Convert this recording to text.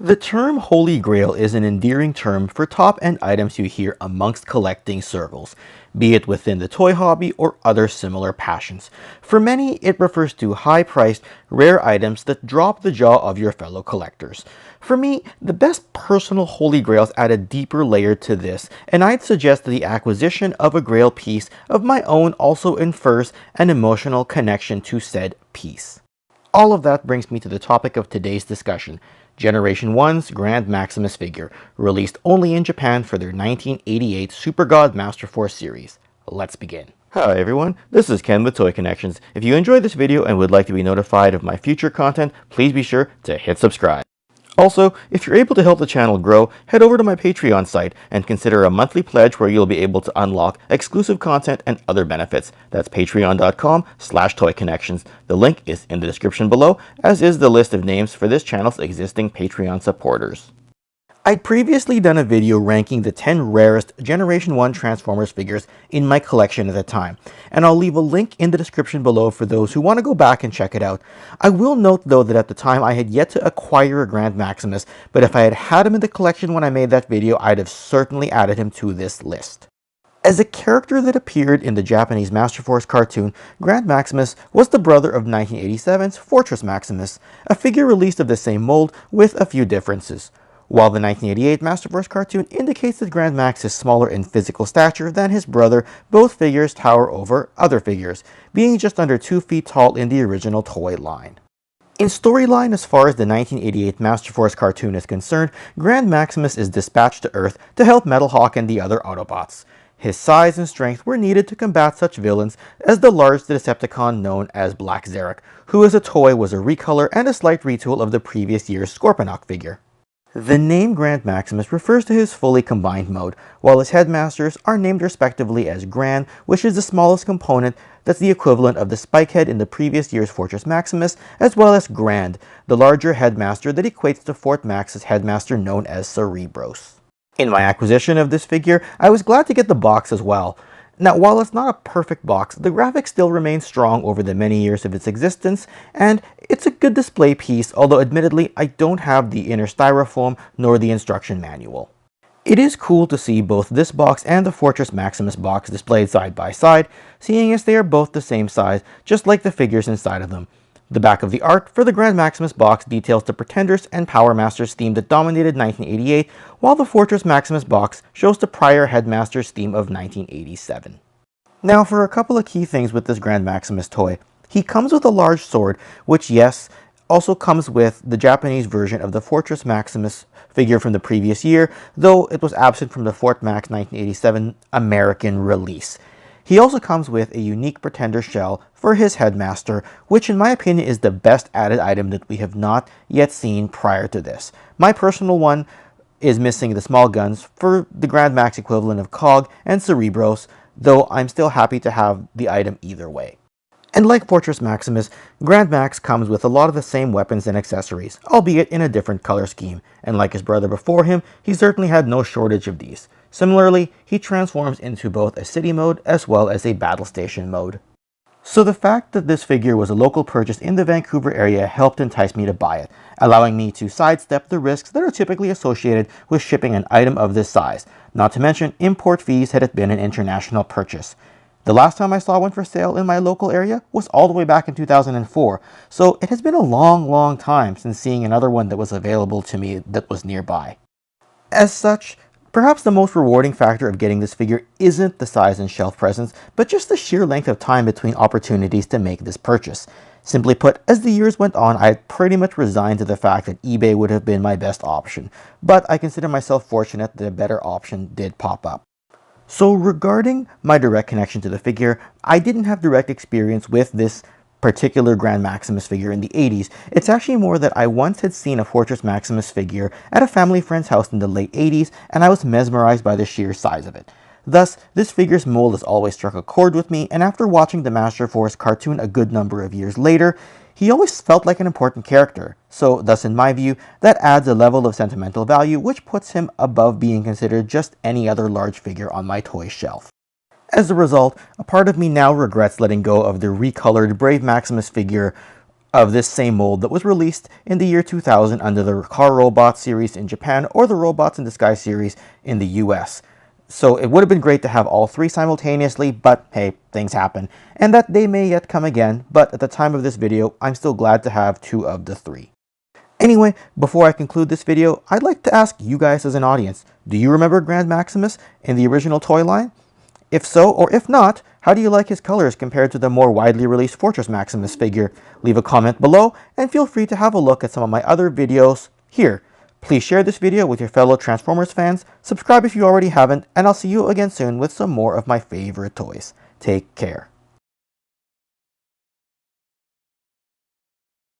The term Holy Grail is an endearing term for top-end items you hear amongst collecting circles, be it within the toy hobby or other similar passions. For many, it refers to high-priced, rare items that drop the jaw of your fellow collectors. For me, the best personal Holy Grails add a deeper layer to this, and I'd suggest that the acquisition of a Grail piece of my own also infers an emotional connection to said piece. All of that brings me to the topic of today's discussion, Generation 1's Grand Maximus figure, released only in Japan for their 1988 Super God Masterforce series. Let's begin. Hi everyone, this is Ken with Toy Connections. If you enjoyed this video and would like to be notified of my future content, please be sure to hit subscribe. Also, if you're able to help the channel grow, head over to my Patreon site and consider a monthly pledge where you'll be able to unlock exclusive content and other benefits. That's patreon.com/toyconnections. The link is in the description below, as is the list of names for this channel's existing Patreon supporters. I'd previously done a video ranking the 10 rarest Generation 1 Transformers figures in my collection at the time, and I'll leave a link in the description below for those who want to go back and check it out. I will note though that at the time I had yet to acquire a Grand Maximus, but if I had had him in the collection when I made that video, I'd have certainly added him to this list. As a character that appeared in the Japanese Masterforce cartoon, Grand Maximus was the brother of 1987's Fortress Maximus, a figure released of the same mold with a few differences. While the 1988 Masterforce cartoon indicates that Grand Max is smaller in physical stature than his brother, both figures tower over other figures, being just under 2 feet tall in the original toy line. In storyline, as far as the 1988 Masterforce cartoon is concerned, Grand Maximus is dispatched to Earth to help Metalhawk and the other Autobots. His size and strength were needed to combat such villains as the large Decepticon known as Black Zarak, who as a toy was a recolor and a slight retool of the previous year's Scorponok figure. The name Grand Maximus refers to his fully combined mode, while his Headmasters are named respectively as Grand, which is the smallest component that's the equivalent of the spike head in the previous year's Fortress Maximus, as well as Grand, the larger Headmaster that equates to Fort Max's Headmaster known as Cerebros. In my acquisition of this figure, I was glad to get the box as well. Now, while it's not a perfect box, the graphics still remain strong over the many years of its existence, and it's a good display piece, although admittedly, I don't have the inner styrofoam nor the instruction manual. It is cool to see both this box and the Fortress Maximus box displayed side by side, seeing as they are both the same size, just like the figures inside of them. The back of the art for the Grand Maximus box details the Pretenders and Power Masters theme that dominated 1988, while the Fortress Maximus box shows the prior Headmasters theme of 1987. Now for a couple of key things with this Grand Maximus toy. He comes with a large sword, which yes, also comes with the Japanese version of the Fortress Maximus figure from the previous year, though it was absent from the Fort Max 1987 American release. He also comes with a unique Pretender shell for his Headmaster, which in my opinion is the best added item that we have not yet seen prior to this. My personal one is missing the small guns for the Grand Max equivalent of Cog and Cerebros, though I'm still happy to have the item either way. And like Fortress Maximus, Grand Max comes with a lot of the same weapons and accessories, albeit in a different color scheme, and like his brother before him, he certainly had no shortage of these. Similarly, he transforms into both a city mode as well as a battle station mode. So the fact that this figure was a local purchase in the Vancouver area helped entice me to buy it, allowing me to sidestep the risks that are typically associated with shipping an item of this size, not to mention import fees had it been an international purchase. The last time I saw one for sale in my local area was all the way back in 2004, so it has been a long time since seeing another one that was available to me that was nearby. As such, perhaps the most rewarding factor of getting this figure isn't the size and shelf presence, but just the sheer length of time between opportunities to make this purchase. Simply put, as the years went on, I had pretty much resigned to the fact that eBay would have been my best option, but I consider myself fortunate that a better option did pop up. So regarding my direct connection to the figure, I didn't have direct experience with this particular Grand Maximus figure in the 80s. It's actually more that I once had seen a Fortress Maximus figure at a family friend's house in the late 80s, and I was mesmerized by the sheer size of it. Thus, this figure's mold has always struck a chord with me, and after watching the Masterforce cartoon a good number of years later, he always felt like an important character. So thus in my view, that adds a level of sentimental value which puts him above being considered just any other large figure on my toy shelf. As a result, a part of me now regrets letting go of the recolored Brave Maximus figure of this same mold that was released in the year 2000 under the Car Robot series in Japan or the Robots in Disguise series in the US. So it would have been great to have all three simultaneously, but hey, things happen. And that day may yet come again, but at the time of this video, I'm still glad to have two of the three. Anyway, before I conclude this video, I'd like to ask you guys as an audience, do you remember Grand Maximus in the original toy line? If so, or if not, how do you like his colors compared to the more widely released Fortress Maximus figure? Leave a comment below, and feel free to have a look at some of my other videos here. Please share this video with your fellow Transformers fans, subscribe if you already haven't, and I'll see you again soon with some more of my favorite toys. Take care.